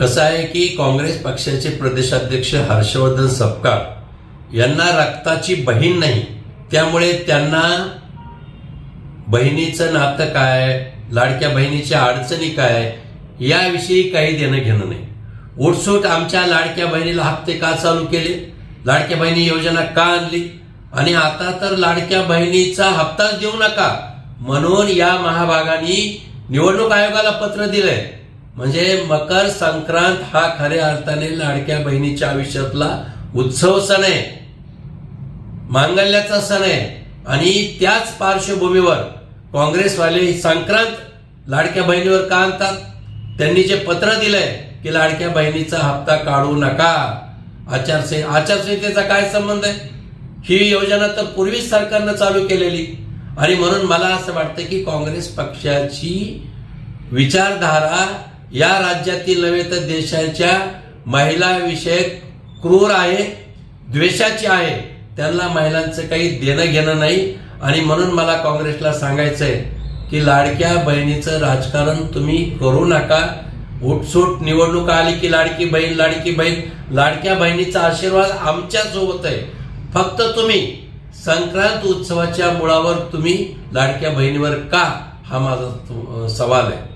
कसं आहे की काँग्रेस पक्षाचे प्रदेशाध्यक्ष हर्षवर्धन सपकाळ यांना रक्ताची बहीण नाही, त्यामुळे त्यांना बहिणीचं नातं काय, लाडक्या बहिणीच्या अडचणी काय याविषयी काही देणं घेणं नाही. उठसूट आमच्या लाडक्या बहिणीला हप्ते का चालू केले, लाडक्या बहिणी योजना का आणली, आणि आता तर लाडक्या बहिणीचा हप्ताच देऊ नका म्हणून या महाभागाने निवडणूक आयोगाला पत्र दिलंय. म्हणजे मकर संक्रांत हा खऱ्या अर्थाने लाडक्या बहिणीच्या आयुष्यातला उत्सव सण आहे, मांगल्याचा सण आहे. आणि त्याच पार्श्वभूमीवर काँग्रेसवाले संक्रांत लाडक्या बहिणीवर का आणतात? त्यांनी जे पत्र दिलंय की लाडक्या बहिणीचा हप्ता काढू नका, आचारसंहितेचा काय संबंध आहे? ही योजना तर पूर्वीच सरकारनं चालू केलेली. आणि म्हणून मला असं वाटतं की काँग्रेस पक्षाची विचारधारा या राज्यातील नव्हे तर देशाच्या महिला विषयक क्रूर आहे, द्वेषाची आहे. त्यांना महिलांचं काही देणं घेणं नाही. आणि म्हणून मला काँग्रेसला सांगायचंय की लाडक्या बहिणीचं राजकारण तुम्ही करू नका. उठसूट निवडणूक आली की लाडकी बहीण लाडकी बहीण, लाडक्या बहिणीचा आशीर्वाद आमच्या सोबत आहे. फक्त तुम्ही संक्रांत उत्सवाच्या मुळावर तुम्ही लाडक्या बहिणीवर का, हा माझा सवाल आहे.